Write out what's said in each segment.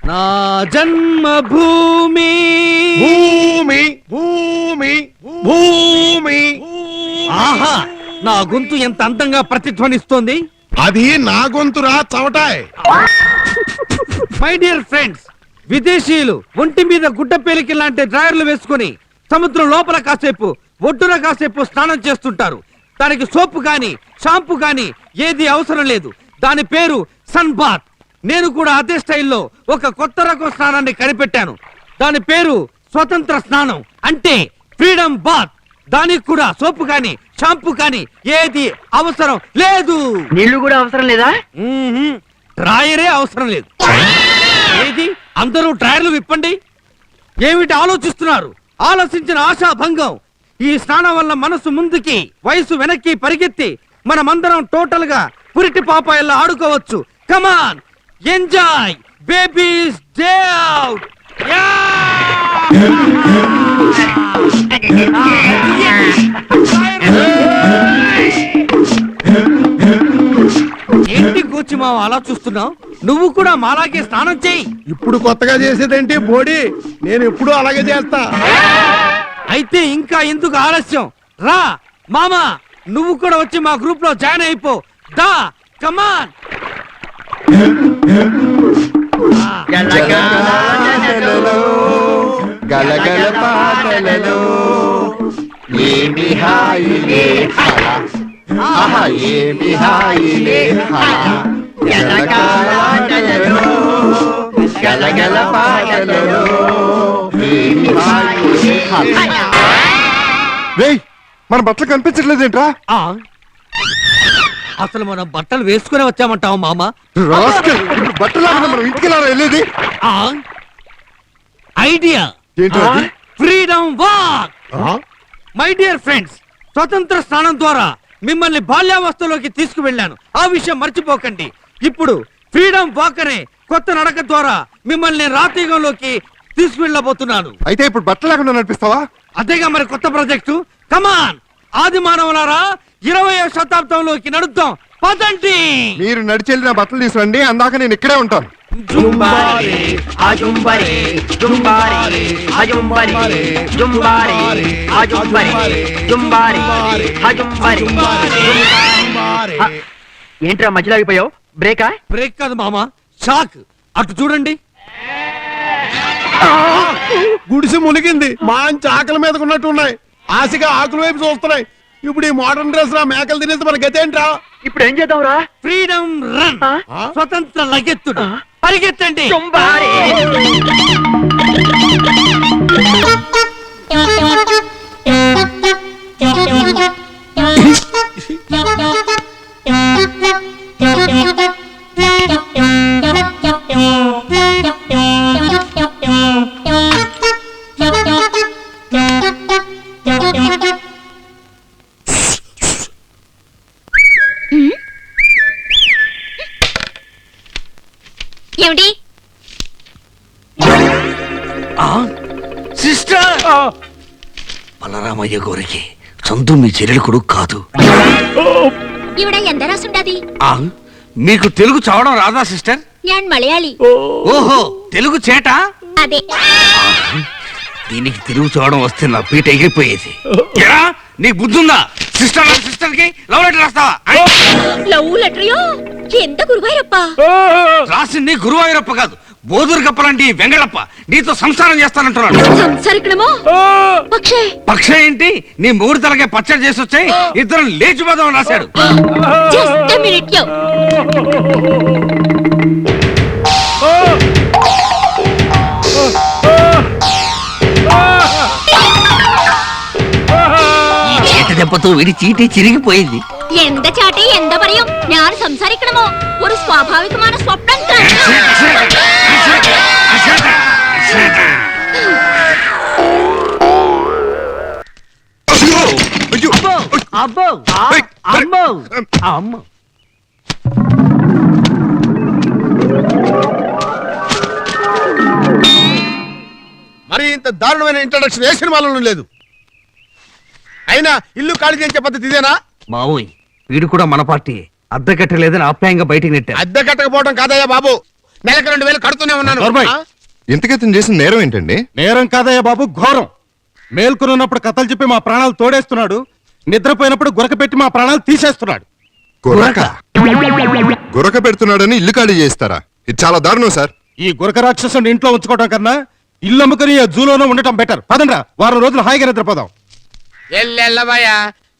నా జన్మభూమి భూమి భూమి భూమి. ఆహా, నా గొంతు ఎంత అందంగా ప్రతిధ్వనిస్తోంది. అది నా గొంతురా చవటాయ్. మై డియర్ ఫ్రెండ్స్, విదేశీయులు ఒంటి మీద గుడ్డ పేలికి లాంటి డ్రాయర్లు వేసుకుని సముద్రం లోపల కాసేపు ఒడ్డున కాసేపు స్నానం చేస్తుంటారు. దానికి సోపు గాని షాంపూ గాని ఏది అవసరం లేదు. దాని పేరు సన్ బాత్. నేను కూడా అదే స్టైల్లో ఒక కొత్త రకం స్నానాన్ని కనిపెట్టాను. దాని పేరు స్వతంత్ర స్నానం, అంటే ఫ్రీడమ్ బాత్. దానికి కూడా సోపు గాని షాంపూ గాని ఏది అవసరం లేదు. నీళ్లు కూడా అవసరం లేదా? డ్రాయరే అవసరం లేదు. ఏది, అందరూ డ్రాయర్లు విప్పండి. ఏమిటి ఆలోచిస్తున్నారు? ఆలోచించిన ఆశా భంగం. ఈ స్నానం వల్ల మనసు ముందుకి, వయసు వెనక్కి పరిగెత్తి మనమందరం టోటల్ గా పురిటి పాపాయల్లా ఆడుకోవచ్చు. కమాన్, ఎంజాయ్ బేబీస్ డే అవుట్. ఏంటి కూర్చి మావ అలా చూస్తున్నావు? నువ్వు కూడా మాలాగే స్నానం చేయి. ఇప్పుడు కొత్తగా చేసేదేంటి బోడి? నేను ఎప్పుడు అలాగే చేస్తా. అయితే ఇంకా ఎందుకు ఆలస్యం? రా మామా, నువ్వు కూడా వచ్చి మా గ్రూప్ లో జాయిన్ అయిపో. దా, కమాన్. గలగల పాటలలో ఏమి హాయిలే హల, ఆహా ఏమి హాయిలే హల. గలగల పాటలలో ఏమి హాయిలే హల. రేయ్, మన బట్టలు కనిపించట్లేదేంట్రా? అసలు మనం బట్టలు వేసుకునే వచ్చామంటావు మామ? బట్టలు మనం ఇంటికి వెళ్ళేది idea. Freedom walk. My dear friends, స్వతంత్ర స్నానం ద్వారా మిమ్మల్ని బాల్యావస్థలోకి తీసుకువెళ్ళాను. ఆ విషయం మర్చిపోకండి. ఇప్పుడు ఫ్రీడమ్ వాక్ అనే కొత్త నడక ద్వారా మిమ్మల్ని రాతీగంలోకి తీసుకువెళ్ళబోతున్నాను. అయితే ఇప్పుడు బట్టలు లేకుండా నడిపిస్తావా? అదేగా మరి కొత్త ప్రాజెక్టు. కమాన్ ఆది మానవులారా, 20వ శతాబ్దంలోకి నడుద్దాం. పదండి. మీరు నడిచెళ్ళి నా బట్టలు తీసుకురండి, అందాక నేను ఇక్కడే ఉంటాను. జుంబారే అజుంబరే జుంబారే అజుంబరే జుంబారే అజుంబరే జుంబారే అజుంబరే. ఏంట్రా మధ్యలో ఆగిపోయావు? బ్రేకా? బ్రేక్ కాదు మామ, షాక్. అటు చూడండి. గుడిసె మునిగింది. మంచి ఆకలి మీదకు ఉన్నట్టు ఉన్నాయి. ఆశగా ఆకుల వైపు చూస్తున్నాయి. ఇప్పుడు ఈ మోడర్న్ డ్రెస్ రా మేకలు తినేసి మన గతేంట్రా? ఇప్పుడు ఏం చేద్దాంరా? ఫ్రీడమ్ రన్, స్వతంత్ర లగెత్తుడు. పరిగెత్తండి. ఏమిటి సిస్టర్? బలరామయ్య గోరికి చందు మీ చెల్లెలు కొడుకు కాదు. ఇవిడ ఎంత రాసుంటది? మీకు తెలుగు చదవడం రాదా సిస్టర్? నేను మలయాళి. ఓహో, తెలుగు చేట. అదే. దీనికి తెలుగు చదవడం వస్తే నా పీట ఎగిరిపోయేది. నీకు బుద్ధుందా? సిస్టర్ సిస్టర్ కి లవ్ లెటర్ రాస్తావా? లవ్ లెటరియో? ఎంత గురువాయూరప్ప? రాసింది గురువాయూరప్ప కాదు, బోధూరు కప్పలాంటి వెంగళప్ప. నీతో సంసారం చేస్తానంటున్నాడు. సంసారికులమో? పక్షే. పక్షే ఏంటి? నీ మూడు తలకే పచ్చడి చేసి వచ్చాయి. ఇద్దరు లేచిపోదామని రాశాడు. జస్ట్ ఎ మినిట్ యో. ദപ്പത്തു ഒരു ചീട്ടി ചിരികിപ്പോయింది. എന്താ ചാട്ടി എന്താ പറയും? ഞാൻ സംസാരിക്കണമോ? ഒരു സ്വാഭാവികமான സ്വപ്നം കാണണം. అయ్యో! అబ్బో ఏయ్, అమ్మో అమ్మో. మరి ఇంత దారుణమైన ఇంట్రడక్షన్ ఏ సినిమాలోనూ లేదు. అయినా ఇల్లు ఖాళీ చేయించే పద్ధతి ఇదేనా? మావోయ్ వీడు కూడా మన పార్టీ. అద్దె కట్టలేదని ఆప్యాయంగా బయటికి నెట్టారు. అద్దె కట్టకపోవడం కాదయ్యా బాబు, నెలకు 2000 కడుతూనే ఉన్నాను. నోర్మయ్. ఆ? ఇంతకితం చేసిన నేరం ఏంటండి? నేరం కాదయ్యా బాబు, ఘోరం. మేల్కొనున్నప్పుడు కథలు చెప్పి మా ప్రాణాలు తోడేస్తున్నాడు, నిద్రపోయినప్పుడు గురక పెట్టి మా ప్రాణాలు తీసేస్తున్నాడు. గురక గురక పెడుతున్నాడని ఇల్లు ఖాళీ చేస్తారా? ఇది చాలా దారుణం సార్. ఈ గురక రాక్షసుని ఇంట్లో ఉంచుకోవడం కన్నా ఇల్లు అమ్ముకుని ఆ జూలోనే ఉండటం బెటర్. పదండ్రా, వారం రోజులు హాయిగా నిద్రపోదాం. ఎల్లెల్లవయ్యా,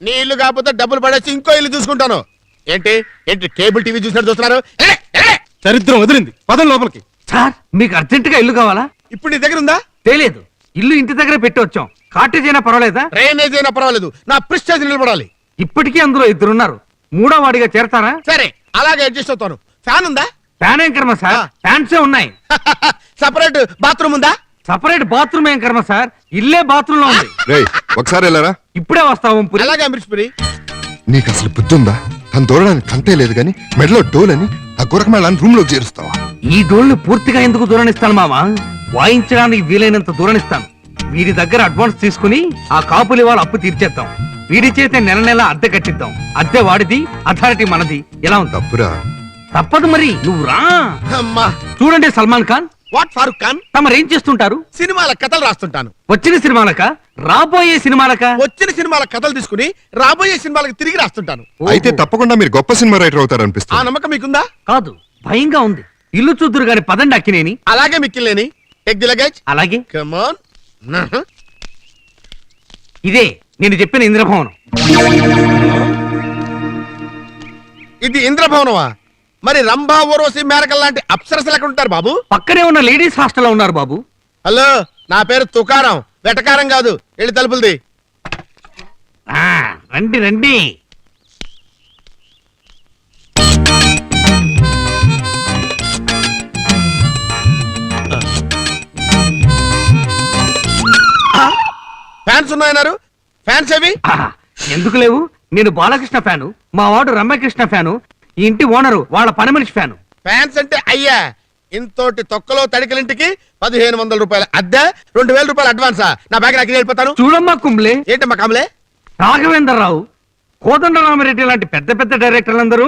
నీ ఇల్లు కాకపోతే డబ్బులు పడేసి ఇంకో ఇల్లు చూసుకుంటాను. ఏంటి ఏంటి కేబుల్ టీవీ చూసినట్టు చూస్తున్నారు? చరిత్రం వదిలింది, పదం లోపలికి. సార్ మీకు అర్జెంట్ గా ఇల్లు కావాలా? ఇప్పుడు నీ దగ్గర ఉందా? తెలియదు. ఇల్లు ఇంటి దగ్గర పెట్టి వచ్చాం. కాటేజ్ అయినా పర్వాలేదా? డ్రైనేజ్ అయినా పర్వాలేదు, నా ప్రిస్టేజ్ నిలబడాలి. ఇప్పటికీ అందులో ఇద్దరున్నారు. మూడో వాడిగా చేరతారా? సరే, అలాగే అడ్జస్ట్ అవుతాను. ఫ్యాన్ ఉందా? ఫ్యాన్ ఏం కర్మ సార్, ఫ్యాన్సే ఉన్నాయి. సపరేట్ బాత్రూమ్ ఉందా? సపరేట్ బాత్రూమ్ ఏం కర్మ సార్, ఇల్లే బాత్రూమ్ లో ఉంది. రేయ్ ఒకసారి వెళ్ళారా? ఇప్పుడే వస్తావు పురి. అలాగే అమరీష్పురి. నీకు అసలు బుద్ధి ఉందా? తను దూరడానికి కంతే లేదు గాని మెడలో డోల్ అని ఆ గురక మేళాన్ని రూమ్ లోకి చేరుస్తావా? ఈ డోల్ని పూర్తిగా ఎందుకు దూరనిస్తాను మామా? వాయించడానికి వీలైనంత దూరనిస్తాను. వీడి దగ్గర అడ్వాన్స్ తీసుకుని ఆ కాపులి వాళ్ళ అప్పు తీర్చేద్దాం. వీడి చేతే నెల నెల అద్దె కట్టిద్దాం. అద్దె వాడిది, అథారిటీ మనది. ఎలా ఉంది? తప్పురా. తప్పదు మరి, నువ్వు రా. అమ్మా, చూడండి సల్మాన్ ఖాన్, వాట్ ఫారూక్ ఖాన్? తమరేం చేస్తుంటారు? సినిమాల కథలు రాస్తుంటాను. వచ్చిన సినిమాలక, రాబోయే సినిమాలక? వచ్చిన సినిమాల కథలు తీసుకుని రాబోయే సినిమాలకు తిరిగి రాస్తుంటాను. అయితే తప్పకుండా మీరు గొప్ప సినిమా రైటర్ ఆ అవుతారనిపిస్తుంది. నమ్మకం మీకుందా? కాదు, భయంగా ఉంది. ఇల్లు చూద్దురు గాని పదండి అక్కినేని. అలాగే మిక్కిలేని. Take the luggage. అలాగే. Come on. ఇదే నేను చెప్పిన ఇంద్రభవనం. ఇది ఇంద్రభవనమా? మరి రంభా ఊర్వశి మేరకల్ లాంటి అప్సరసలు ఎక్కడ ఉంటారు బాబు? పక్కనే ఉన్న లేడీస్ హాస్టల్లో ఉన్నారు బాబు. హలో, నా పేరు తుకారం, వెటకారం కాదు. వెళ్ళి తలుపులది. ఆ, రండి రండి. ఫ్యాన్స్ ఉన్నాయన్నారు, ఫ్యాన్స్ ఏవి? ఆహా, ఎందుకు లేవు? నేను బాలకృష్ణ ఫ్యాను, మా వాడు రమ్యకృష్ణ ఫ్యాను, ఈ ఇంటి ఓనరు వాళ్ళ పని మనిషి ఫ్యాను. ఫ్యాన్స్ అంటే అయ్యా, ఇంతోటి తొక్కలో తడికలింటికి 1500 రూపాయలు అద్దె, 2000 రూపాయలు అడ్వాన్సా? నా బ్యాగ్ నాకు వెళ్ళిపోతాను. చూడమ్మా కుంబ్లే, ఏంటమ్మా కామలే? రాఘవేంద్రరావు, కోదండరామరెడ్డి లాంటి పెద్ద పెద్ద డైరెక్టర్లందరూ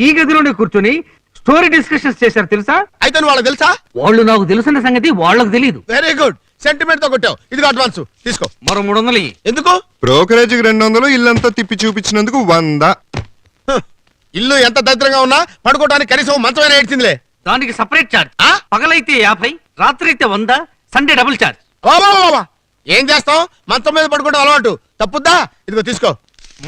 ఈ గదిలోనే కూర్చొని స్టోరీ డిస్కషన్స్ చేశారు తెలుసా? అయితే నువ్వు వాళ్ళకి తెలుసా? వాళ్ళు నాకు తెలుసున్న సంగతి వాళ్ళకు తెలియదు. వెరీ గుడ్, సెంటిమెంట్ తో కొట్టావు. ఇదిగో అడ్వాన్స్ తీసుకో. మరో 300 ఇయ్యి. ఎందుకు? బ్రోకరేజీకి 200, ఇల్లంతా తిప్పి చూపించినందుకు 100. హ, ఇల్లు ఎంత దరిద్రంగా ఉన్నా పడుకోవడానికి కనీసం మంచమైనా ఏడ్చిందిలే. దానికి సపరేట్ చార్జ్. ఆ? పగలైతే 50, రాత్రి అయితే 100, సండే డబుల్ చార్జ్. బాబా, ఏం చేస్తాం? మంచం మీద పడుకోవడం అలవాటు, తప్పుద్దా? ఇదిగో తీసుకో.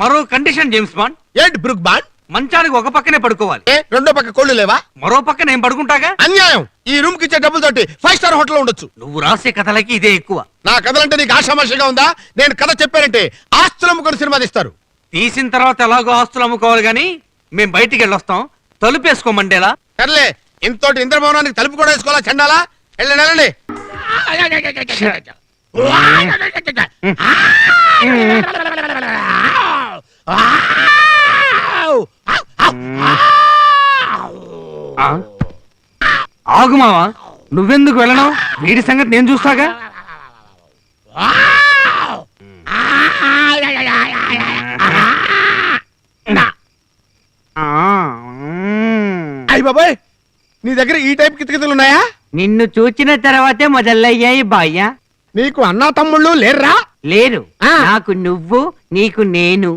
మరో కండిషన్ జేమ్స్ బాండ్, ఏంటి బ్రూక్ బాండ్? మంచానికి ఒక పక్కనే పడుకోవాలి. ఏ రెండో పక్క కోళ్ళు లేవా? మరో పక్క నేను పడుకుంటాగా. అన్యాయం. ఈ రూమ్ కి ఇచ్చే డబ్బులతోటి 5 స్టార్ హోటల్ ఉండొచ్చు. నువ్వు రాసే కథలకి ఇదే ఎక్కువ. నా కథలంటే నీకు ఆషామాషిగా ఉందా? నేను కథ చెప్పానంటే ఆస్తులు అమ్ముకొని సినిమా తీస్తారు. తీసిన తర్వాత ఎలాగో ఆస్తులు అమ్ముకోవాలి గాని మేం బయటికి వెళ్ళొస్తాం. తలుపేసుకోమండేలా. సర్లే, ఇంతోటి ఇంద్రభవనానికి తలుపు కూడా వేసుకోవాలా? చండాలా? వెళ్ళండి. ఆ? ఆగు మావా, నువ్వెందుకు వెళ్ళను? వీడి సంగతి నేను చూస్తాగా. అయ్య బాబాయ్, నీ దగ్గర ఈ టైప్ కితకితలు ఉన్నాయా? నిన్ను చూచిన తర్వాతే మొదలయ్యాయి బాయ్యా. నీకు అన్నా తమ్ముళ్ళు లేర్రా? లేరు. ఆ. నాకు నువ్వు, నీకు నేను.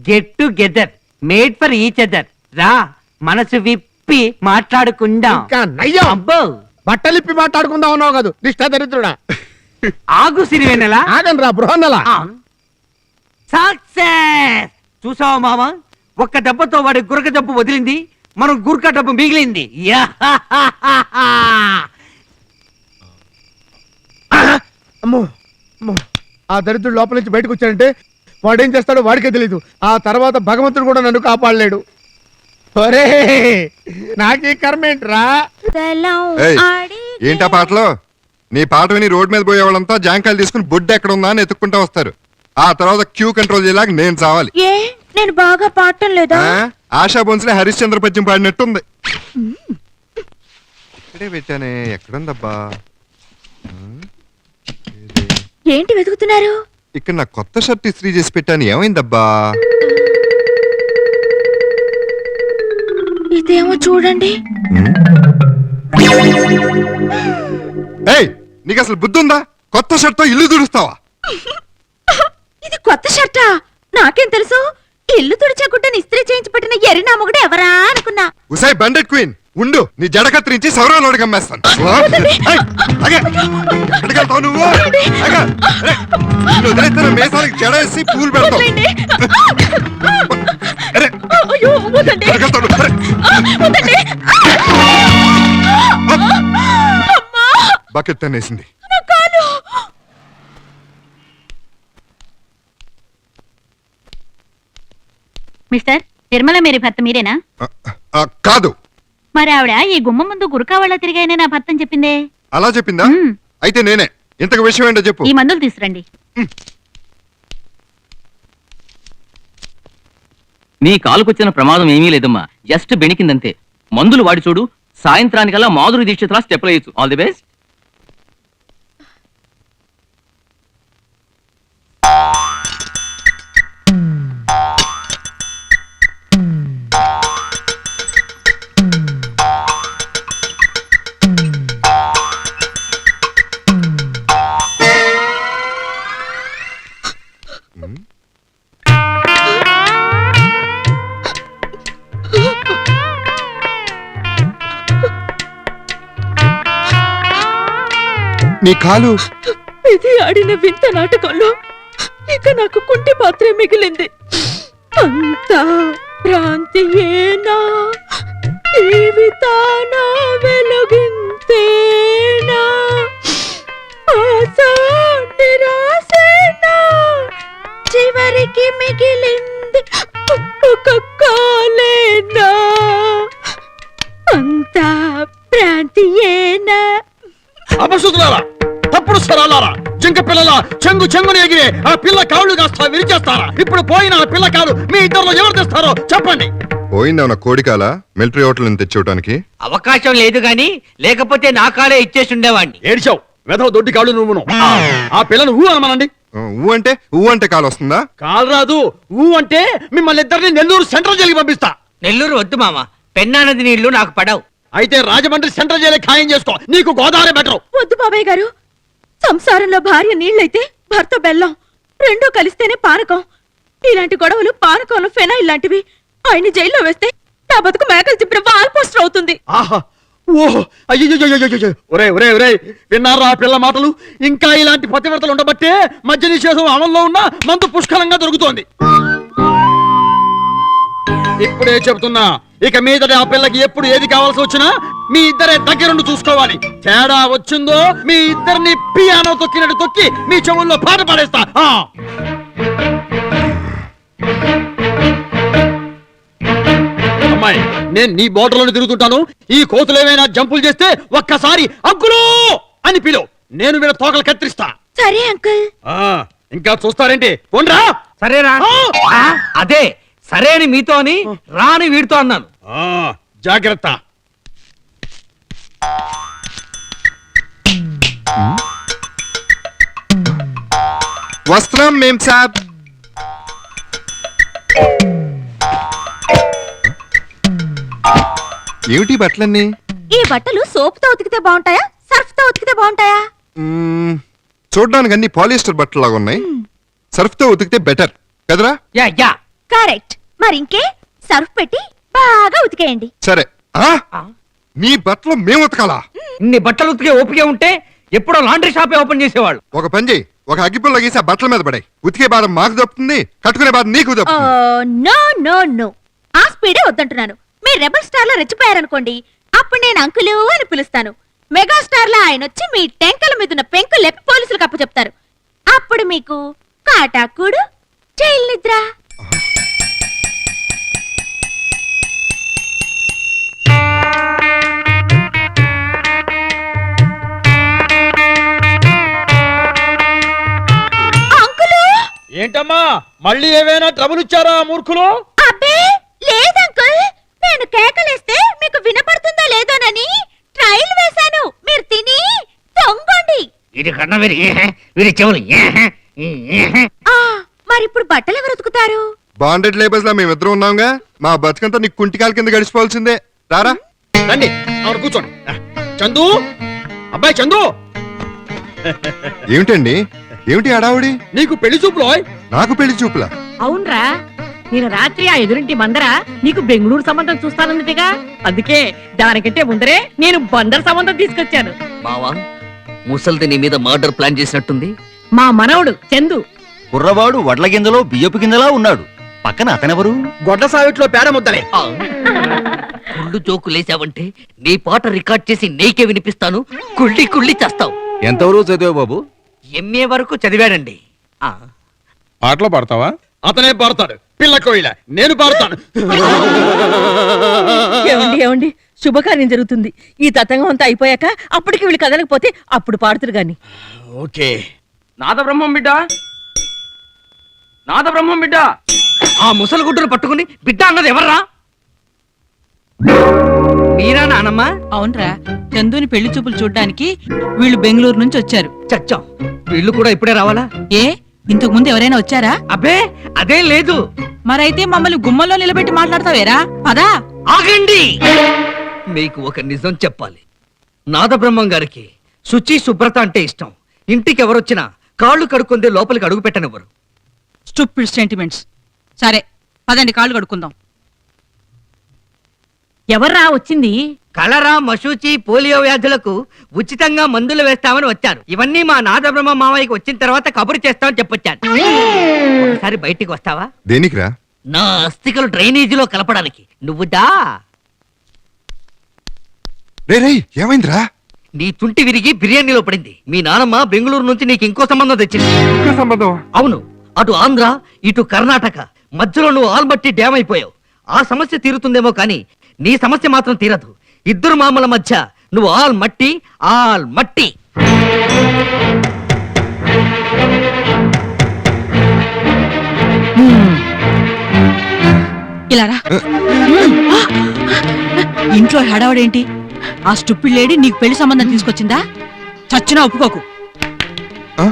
Get together, made for each other. రా, మనసు విప్పి మాట్లాడుకుందాం. ఇంకా నయ్యం. అబ్బో, బట్టలిప్పి మాట్లాడుకుందాం ఉన్నావు కాదు, దిష్ట దరిద్రుడా. ఆగు సిరివెన్నెలా. ఆగండి రా బృహన్నలా. సక్సెస్. చూసావా మామ, ఒక్క దెబ్బతో వాడి గురక డబ్బు వదిలింది, మనం గురక డబ్బు మిగిలింది. యాహాహాహా. అమ్మో అమ్మో, ఆ దరిద్రుడు లోపల నుంచి బయటకు వచ్చాడంటే వాడేం చేస్తాడో వాడికే తెలీదు. ఆ తర్వాత భగవంతుడు కూడా నన్ను కాపాడలేడు. ఒరే నాకీ కర్మేంట్రా. ఏయ్, ఏంటా పాటలో? నీ పాట విని రోడ్ మీద పోయే వాళ్ళంతా జాంకాయలు తీసుకుని బొడ్డు ఎక్కడ ఉందా అని ఎత్తుక్కుంటా వస్తారు. ఆ తర్వాత క్యూ కంట్రోల్ చేయలేక నేను చావాలి. ఏ నేను బాగా పాడటం లేదా? ఆశా బోన్స్లే హరిశ్చంద్ర పద్యం పాడినట్టుంది. ఇక్కడే పెట్టానే, ఎక్కడుందబ్బా? ఏంటి వెతుకుతున్నారు? ఇక్కడ నా కొత్త షర్ట్ ఇస్త్రీ చేసి పెట్టాను, ఏమైందబ్బా? ఇదేమో చూడండి. ఏయ్, నీకు అసలు బుద్ధి ఉందా? కొత్త షర్ట్ తో ఇల్లు దుడుస్తావా? ఇది కొత్త షర్టా? నాకేం తెలుసు? ఇల్లు తుడిచకుంటే ఇస్త్రీ చేయించి పెట్టిన ఎర్రి నా మొగుడు ఎవరా అనుకున్నా. ఉసాయ్ బండెడ్ క్వీన్, ఉండు నీ జడ కత్తిరించి సౌరాలోడి గమ్మేస్తాను. ఎక్కడికెళ్తావు నువ్వు? వదిలేస్తాను, మేసానికి జడ వేసి పూలు పెడతావు. బకెట్ తనేసింది. మిస్టర్ తిరుమల మేరీ భర్త మీరేనా? కాదు. మరి ఆవిడ ఈ గుమ్మ ముందు గురకా వాళ్ళ తిరిగాయనే నా భర్తని చెప్పిందే. అలా చెప్పిందా? అయితే నేనే. ఇంతకు విషయం ఏంటో చెప్పు. ఈ మందులు తీసురండి. నీ కాలుకొచ్చిన ప్రమాదం ఏమీ లేదమ్మా, జస్ట్ బెణికిందంతే. మందులు వాడి చూడు, సాయంత్రానికల్లా మాధురి దీక్షితులా స్టెప్ వేయచ్చు. All the best. నీ కాలు ఇది ఆడిన వింత నాటకంలో ఇక నాకు కుంటి పాత్రే మిగిలింది. అంతా భ్రాంతియేనా, జీవితాన వెలుగింతేనా, ఆశ నిరాశేనా, చివరికి మిగిలింది ఒక కాలేనా, అంతా భ్రాంతియేనా. అపశుద్ధులారా, తప్పుడు స్వరాలారా, జింక పిల్లలా చెంగు చెంగుని ఎగిరే ఆ పిల్ల కాళ్ళు కాస్త విరిచేస్తారా? ఇప్పుడు పోయిన ఆ పిల్ల కాలు మీ ఇద్దరిలో ఎవరు తెస్తారో చెప్పండి. పోయిందేమన్నా కోడికాల మిలిటరీ హోటల్ నుంచి తెచ్చివటానికి? అవకాశం లేదు గాని, లేకపోతే నా కాలే ఇచ్చేసి ఉండేవాడిని. ఏడ్చావు వెధవ దొడ్డి కాళ్ళు నువ్వును. ఆ పిల్లను ఊ అనమనండి. ఊ అంటే కాలు వస్తుందా? కాలు రాదు. ఊ అంటే మిమ్మల్ని ఇద్దరిని నెల్లూరు సెంట్రల్ జైలుకి పంపిస్తా. నెల్లూరు వద్దు మామ, పెన్నా నది నీళ్లు నాకు పడవు. అయితే రాజమండ్రి సెంట్రల్ జైలు ఖాయం చేసుకో. నీకు గోదావరి బెటరు. వద్దు బాబాయ్ గారు, సంసారంలో భార్య నీళ్ళైతే భర్త బెల్లం, రెండూ కలిస్తేనే పానకం. ఇలాంటి గొడవలు పానకంలో ఫెనాయిల్ లాంటివి. ఆయన్ని జైల్లో వేస్తే నా బతుకు మేకలు చెప్పిన వాల్ పోస్టర్ అవుతుంది. ఆహా, ఓహో, అయ్యో, ఒరే ఒరే ఒరే, విన్నారా ఆ పిల్ల మాటలు? ఇంకా ఇలాంటి పతివ్రతలు ఉండబట్టే మద్య నిషేధం అమల్లో ఉన్న మందు పుష్కలంగా దొరుకుతోంది. ఇప్పుడే చెబుతున్నా, ఇక మీదట ఆ పిల్లకి ఎప్పుడు ఏది కావాల్సి వచ్చినా మీ ఇద్దరే దగ్గరుండి చూసుకోవాలి. తేడా వచ్చిందో మీ ఇద్దరిని పియానో తొక్కినట్టు తొక్కి మీ చెవుల్లో పాట పాడేస్తా. అమ్మాయి, నేను నీ బోటలోనే తిరుగుతుంటాను. ఈ కోతులు ఏమైనా జంపులు చేస్తే ఒక్కసారి అంకులు అని పిలువు. నేను వీళ్ళ తోకలు కత్తిరిస్తా. సరే అంకుల్. ఇంకా చూస్తారేంటి? పోండ్రా. సరేరా? అదే సరే అని మీతో అని రాని వీడితో అన్నాను. జాగ్రత్త. వస్త్రం మేం సాబ్. ఏమిటి బట్టలన్నీ? ఈ బట్టలు సోప్ తో ఉతికితే బాగుంటాయా, సర్ఫ్ తో ఉతికితే బాగుంటాయా? చూడడానికి అన్ని పాలిస్టర్ బట్టలాగా ఉన్నాయి. సర్ఫ్ తో ఉతికితే బెటర్ కదరా? Yeah yeah correct. మరి ఇంకే సర్ఫ్ పెట్టి బాగా ఉతికేయండి. సరే. నీ బట్టలు మేము ఉతకాలా? ఇన్ని బట్టలు ఉతికే ఓపిక ఉంటే ఎప్పుడో లాండ్రీ షాపే ఓపెన్ చేసేవాళ్ళు. ఒక పని చేయి, ఒక అగ్గిపుల్ల గీసి ఆ బట్టల మీద పడాయి. ఉతికే బాధ మాకు దప్పుతుంది, కట్టుకునే బాధ నీకు దప్పుతుంది. నో నో నో, ఆ స్పీడే వద్దంటున్నాను. మీరు రెబల్ స్టార్ లో రెచ్చిపోయారనుకోండి, అప్పుడు నేను అంకులు అని పిలుస్తాను. మెగాస్టార్ లో ఆయన వచ్చి మీ టెంకల మీద ఉన్న పెంకులు లేపి పోలీసులకు అప్పు చెప్తారు. అప్పుడు మీకు కాటాకుడు జైలు నిద్ర. అంకులు! ఏంటమ్మా మళ్ళీ ఏవైనా ట్రబుల్ ఇచ్చారా మూర్ఖులు? అబ్బే లేదంకుల్, నేను కేకలేస్తే మీకు వినపడుతుందో లేదోనని ట్రైల్ వేశాను. మీరు తిని తొంగండి. ఇది కన్నా వీరి చెవులు ఆ మరిప్పుడు బట్టలు ఎవరు ఉతుకుతారు? బాండెడ్ లేబర్స్ లా మేమిద్దరం ఉన్నాంగా, మా బతుకంతా నీకు కుంటికాల కింద గడిచిపోవాల్సిందే. రారా. రండి అవును కూర్చోండి. చందు, అబ్బాయి చందు, ఏమిటండి, ఏమిటి అడావుడి? నీకు పెళ్లి చూపులో. నాకు పెళ్లి చూపులా? అవునరా, నేను రాత్రి ఆ ఎదురింటి మందర నీకు బెంగళూరు సంబంధం చూస్తానన్నట్టుగా, అందుకే దానికంటే ముందరే నేను బందర్ సంబంధం తీసుకొచ్చాను. మావా ముసల్ది నీ మీద మర్డర్ ప్లాన్ చేసినట్టుంది. మా మనవడు చందు. కుర్రవాడు వడ్ల గింజలో బియ్యపు గింజలా ఉన్నాడు. పక్కన అతనెవరు? గొడ్ల సావిట్లో పేడ ముద్దలే. కుళ్ళు జోకు లేసావంటే నీ పాట రికార్డ్ చేసి నీకే వినిపిస్తాను. కుళ్ళి కుళ్ళి చేస్తావు. ఎంతవరకు చదివావు బాబు? ఎంఏ వరకు చదివాడండి. పాటలు పాడతావా? అతనే పాడతాడు. పిల్ల కోయిల, నేను పాడతాను. ఏమండి ఏమండి, శుభకార్యం జరుగుతుంది. ఈ తతంగం అంతా అయిపోయాక అప్పటికి వీళ్ళు కదలకపోతే అప్పుడు పాడుతురు గాని. ఓకే. నాద బ్రహ్మం బిడ్డ, నాద బ్రహ్మం బిడ్డ. ఆ ముసలి గుడ్డును పట్టుకుని బిడ్డ అన్నది ఎవర్రా? మీరా నానమ్మా? అవునరా, చందుని పెళ్లి చూపులు చూడ్డానికి వీళ్ళు బెంగళూరు నుంచి వచ్చారు. చచ్చాం, వీళ్ళు కూడా ఇప్పుడే రావాలా? ఏ ఇంతకు ముందు ఎవరైనా వచ్చారా? అబ్బే అదే లేదు. మరైతే మమ్మల్ని గుమ్మల్లో నిలబెట్టి మాట్లాడతావేరా? పదా. ఆగండి, మీకు ఒక నిజం చెప్పాలి. నాదబ్రహ్మం గారికి శుచి శుభ్రత అంటే ఇష్టం. ఇంటికి ఎవరొచ్చినా కాళ్ళు కడుక్కుందే లోపలికి అడుగు పెట్టనివ్వరు. Stupid sentiments. సరే పదండి, కాళ్ళు కడుక్కుందాం. ఎవర్రా వచ్చింది? కలరా, మశూచి, పోలియో వ్యాధులకు ఉచితంగా మందులు వేస్తామని వచ్చారు. ఇవన్నీ మా నాదబ్రహ్మ మావయ్యకి వచ్చిన తర్వాత కబురు చేస్తామని చెప్పొచ్చాను. ఒకసారి బయటికి వస్తావా? దేనికిరా? నా అస్థికలు డ్రైనేజీలో కలపడానికి. నువ్వు దా. రే రే, ఏమైందిరా? నీ తుంటి విరిగి బిర్యానీలో పడింది. మీ నానమ్మ బెంగళూరు నుంచి నీకు ఇంకో సంబంధం తెచ్చింది. ఇంకా సంబంధం? అవును, అటు ఆంధ్ర ఇటు కర్ణాటక మధ్యలో నువ్వు ఆల్మట్టి డ్యామ్ అయిపోయావు. ఆ సమస్య తీరుతుందేమో కానీ నీ సమస్య మాత్రం తీరదు. ఇద్దరు మామల మధ్య నువ్వు ఆల్ మట్టి ఆల్ మట్టి. ఇలా రా. ఇంట్లో హడావడేంటి? ఆ స్టూపిడ్ లేడీ నీకు పెళ్లి సంబంధం తీసుకొచ్చిందా? చచ్చినా ఒప్పుకోకు. ఆ?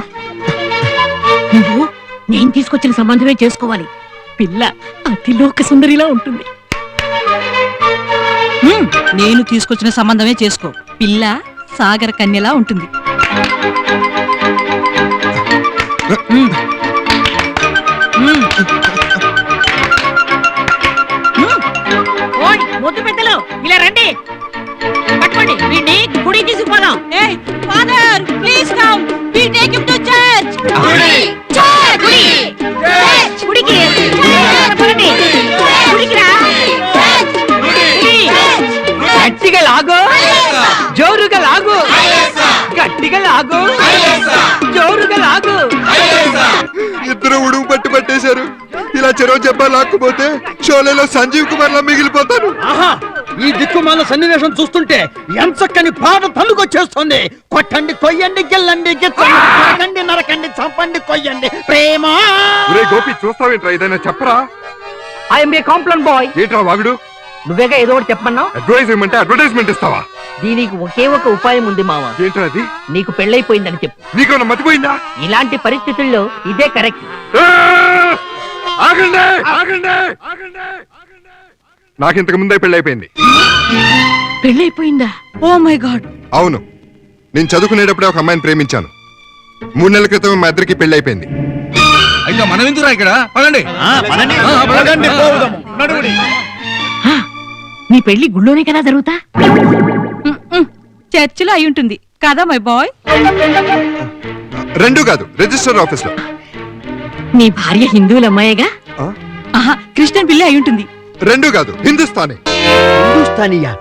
నువ్వు నేను తీసుకొచ్చిన సంబంధమే చేసుకోవాలి. పిల్ల అతిలోక సుందరిలా ఉంటుంది. నేను తీసుకొచ్చిన సంబంధమే చేసుకో. పిల్ల సాగర కన్యలా ఉంటుంది. ఓయ్ ముద్దు పెద్దలు, ఇలా రండి. పట్టుకోండి వీడిని గుడి తీసుకుపోదాం. Father please come, we take him to church. గుడికి పదండి. గుడికి రా. గట్టిగా లాగు, జోరుగా లాగు, గట్టిగా లాగు, జోరుగా లాగు. ఇద్దరు ఉడుగు పట్టి పట్టేశారు. ఇలా చెరవ జబ్బా లాక్కుపోతే షోలేలో సంజీవ్ కుమార్ లా మిగిలిపోతాను. ఆహా, ఈ దిక్కుమాల సన్నివేశం చూస్తుంటే ఎంచక్కని పాట తన్నుకొచ్చేస్తుంది. కొట్టండి, కొయ్యండి, గిల్లండి, గిచ్చండి, నరకండి, నరకండి, చంపండి, కొయ్యండి. ప్రేమ. ఒరే గోపి, చూస్తావేంట్రా? ఏదైనా చెప్పరా? I'm a complaint boy. ఏంట్రా వాగుడు? నువ్వేగా ఏదో ఒకటి చెప్పమన్నావు. అడ్వైజ్ ఇవ్వమంటే అడ్వర్టైజ్మెంట్ ఇస్తావా? దీనికి ఒకే ఒక ఉపాయం ఉంది మావా. ఏంట్రా అది? నీకు పెళ్ళైపోయిందని చెప్పు. నీకేమన్నా మతిపోయిందా? ఇలాంటి పరిస్థితుల్లో ఇదే కరెక్ట్. ఆగండి, ఆగండి, ఆగండి. నాకు ఇంతకు ముందే పెళ్ళైపోయింది. పెళ్ళైపోయిందా? Oh my god. అవును, నేను చదువుకునేటప్పుడే ఒక అమ్మాయిని ప్రేమించాను. 3 నెలల క్రితం మా ఇద్దరికి పెళ్ళైపోయింది. అయితే మనం ఎందుకురా ఇక్కడ? పదండి. పదండి, పోదాము. నడువుడి. నీ పెళ్లి గుళ్ళోనే కదా జరుగుతా? చర్చిలో అయి ఉంటుంది కదా మై బాయ్. రెండు కాదు, రిజిస్టర్ ఆఫీస్ లో. నీ భార్య హిందువుల అమ్మాయిగా? ఆహా, క్రిస్టియన్ పిల్ల అయి ఉంటుంది. రెండు కాదు, హిందుస్థానీ. హిందుస్థానీయా?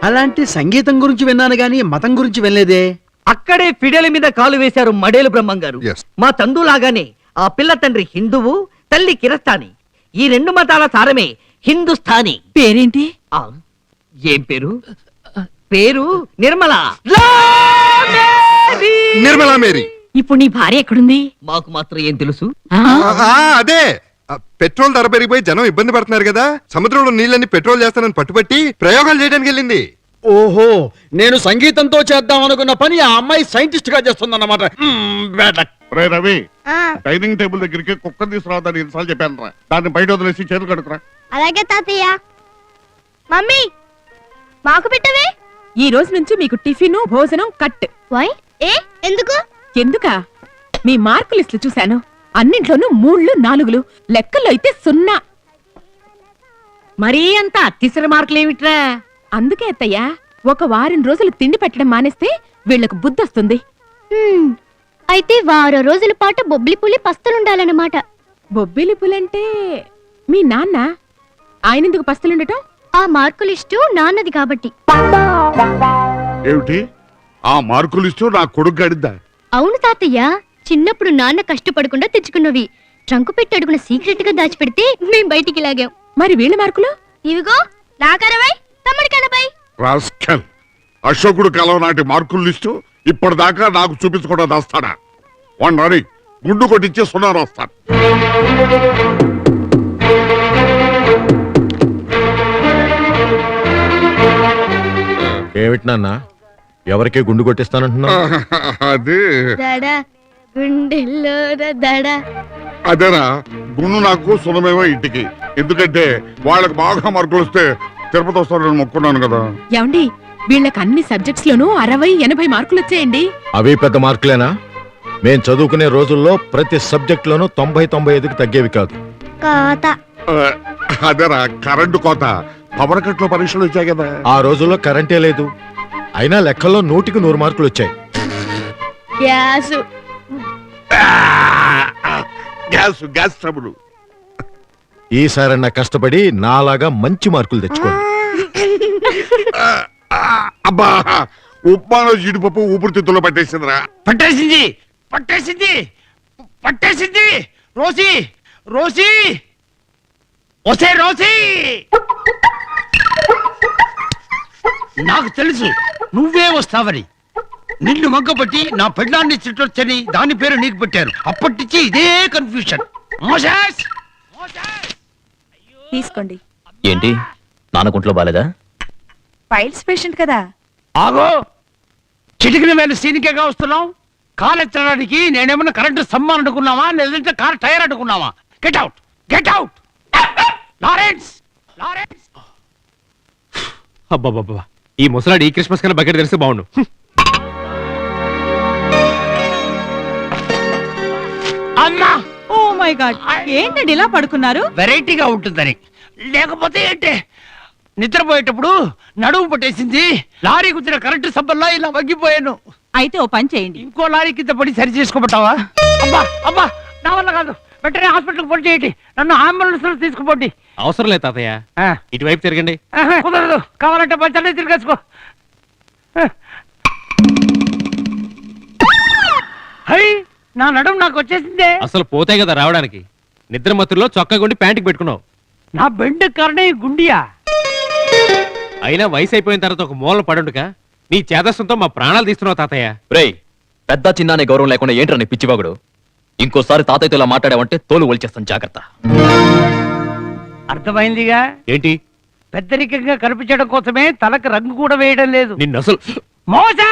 అలాంటి సంగీతం గురించి విన్నాను గాని మతం గురించి వినలేదే. అక్కడే ఫిడేల మీద కాలు వేశారు మడేలు బ్రహ్మం గారు. Yes. మా చందు లాగానే ఆ పిల్ల తండ్రి హిందువు, తల్లి కిరస్థాని. ఈ రెండు మతాల సారమే హిందుస్థానీ. పేరేంటి? ఆ, ఏం పేరు? పేరు నిర్మల. నిర్మలా మేరీ. ఇప్పుడు నీ భార్య ఎక్కడుంది? మాకు మాత్రం ఏం తెలుసు? అదే పెట్రోల్ ధర పెరిగిపోయి జనం ఇబ్బంది పడుతున్నారు కదా, సముద్రంలో నీళ్ళని పెట్రోల్ చేస్తానని పట్టుబట్టి ప్రయోగాలు చేయడానికి వెళ్ళింది. ఓహో, నేను సంగీతంతో చేద్దాం అనుకున్న పని ఆ అమ్మాయి సైంటిస్ట్ గా చేస్తుందన్నమాట. రే రవి, డైనింగ్ టేబుల్ దగ్గరికి కుక్క తీసుకురావద్దని ఎన్నిసార్లు చెప్పాను రా. దాన్ని బయట వదిలేసి చేతులు కడుకురా. అలాగే తాతయ్య. మమ్మీ మాకు పెట్టవే. ఈ రోజు నుంచి మీకు టిఫిన్ భోజనం కట్. వై? ఏ ఎందుకు? ఎందుకా? మీ మార్కు లిస్టులు చూశాను. అన్నింట్లోనూ 3లు 4లు, లెక్కల్లో అయితే 0. మరీ అంత అత్తిసర మార్కులేమిట్రా? అందుకే అత్తయ్యా, ఒక వారం రోజులు తిండి పెట్టడం మానేస్తే వీళ్లకు బుద్ధొస్తుంది. అయితే వారం రోజుల పాటు బొబ్బిలి పులి పస్తులుండాలన్నమాట. బొబ్బిలి పులంటే మీ నాన్న. ఆయనెందుకు పస్తులుండటం? ఆ మార్కు లిస్టు నాన్నది కాబట్టి. ఏమిటి ఆ మార్కులు ఇస్తూ నా కొడుకు గడిద్దా? అవును తాతయ్య, చిన్నప్పుడు నాన్న కష్టపడకుండా తెచ్చుకున్నవి ట్రంకు పెట్టి అడుగున సీక్రెట్ గా దాచిపెడితే మేం బయటికి లాగాం. మరి వీళ్ళ మార్కులు? ఇవిగో నాకరవై, తమ్ముడికి 80. రాస్కల్, అశోకుడు కాలం నాటి మార్కులు ఇస్తూ ఇప్పటిదాకా నాకు చూపించకుండా దాస్తాడా? వన్ రాని గుండు కొట్టించి 0 రాస్తాను. ఏమిటి నాన్న, ఎవరికే గుండు కొట్టిస్తానంటున్నా? అది దడా గుండెల్లో దడా. అదేనా, గుండు నాకు సులభమేమో ఇంటికి. ఎందుకంటే వాళ్ళకి బాగా మార్కులు వస్తే తిరుపతి వస్తారని మొక్కున్నాను కదా. ఏమండి, వీళ్ళకి అన్ని సబ్జెక్ట్స్ లోనూ 60-80 మార్కులు వచ్చాయండి. అవి పెద్ద మార్కులేనా? మేం చదువుకునే రోజుల్లో ప్రతి సబ్జెక్ట్ లోనూ 90-95కి తగ్గేవి కాదు. కాత అదేరా కరెంటు కోత. పవర్ కట్లో పరీక్షలు వచ్చాయి కదా. ఆ రోజుల్లో కరెంటే లేదు, అయినా లెక్కల్లో 100కి 100 మార్కులు వచ్చాయి. గ్యాసు. Gas trouble. ఈసారన్నా కష్టపడి నాలాగా మంచి మార్కులు తెచ్చుకోండి. అబ్బా, ఉప్మాలో జీడిపప్పు ఊపిరితిత్తులో పట్టేసిందిరా. పట్టేసింది పట్టేసింది పట్టేసింది. రోసి రోసి ఒసే రోసి, నాకు తెలుసు నువ్వే వస్తావని. నిన్ను మగ్గబట్టి నా పెళ్ళాన్ని చిట్టొచ్చని దాని పేరు నీకు పెట్టారు. అప్పటి నుంచి ఇదే కన్ఫ్యూషన్. తీసుకోండి. ఏంటి, నాన్నకుంట్లో బాలేదా? ఫైల్స్ పేషెంట్ కదా. ఆగో, చిటికిన వేలు సీనికేగా వస్తున్నావు. కాలు ఎత్తడానికి నేనేమన్నా కరెంటు స్తంభం అనుకున్నావా, లేదంటే కార్ టైర్ అనుకున్నావా? Get out, get out. Lawrence, Lawrence. అబ్బాబ్బా, ఈ ముసలాడు ఈ క్రిస్మస్ కన్నా బకెట్ తెలిస్తే బాగుండు. అమ్మా, ఓ మై గాడ్, ఏంటండి ఇలా పడుకున్నారు? వెరైటీగా ఉంటుందని. లేకపోతే ఏంటే, నిద్రపోయేటప్పుడు నడుము పట్టేసింది. లారీ గుద్దిన కరెంటు స్తంభంలో ఇలా వగ్గిపోయాను. అయితే ఓ పని చేయండి, ఇంకో లారీ కింద పడి సరి చేసుకోబట్టావా? అబ్బా అబ్బా, నా వల్ల కాదు. వెంటనే హాస్పిటల్కి ఫోన్ చేయండి. నన్ను అంబులెన్స్ లో తీసుకుపోండి. అవసరం లేదు తాతయ్య, ఇటువైపు తిరగండి. కుదరదు, కావాలంటే పంచాలే తిరిగేసుకో. హై, నా నడుము నాకు వచ్చేసిందే. అసలు పోతే కదా రావడానికి. నిద్ర మత్తులో చొక్కా గుండి ప్యాంటుకి పెట్టుకున్నావు. నా బెండ్ కారణం ఈ గుండియా. అయినా వయసు అయిపోయిన తర్వాత ఒక మూల పడుండుగా నీ చేదస్తంతో మా ప్రాణాలు తీస్తున్నావు తాతయ్య. రేయ్, పెద్ద చిన్న అనే గౌరవం లేకుండా ఏంట్రా నీ పిచ్చివాగుడు? ఇంకోసారి తాతయ్యతో ఇలా మాట్లాడావంటే తోలు ఒలిచేస్తాను, జాగ్రత్త. అర్థమైందిగా. ఏంటి? పెద్దరికంగా కనిపించడం కోసమే తలకు రంగు కూడా వేయడం లేదు. నిన్ను అసలు మోసా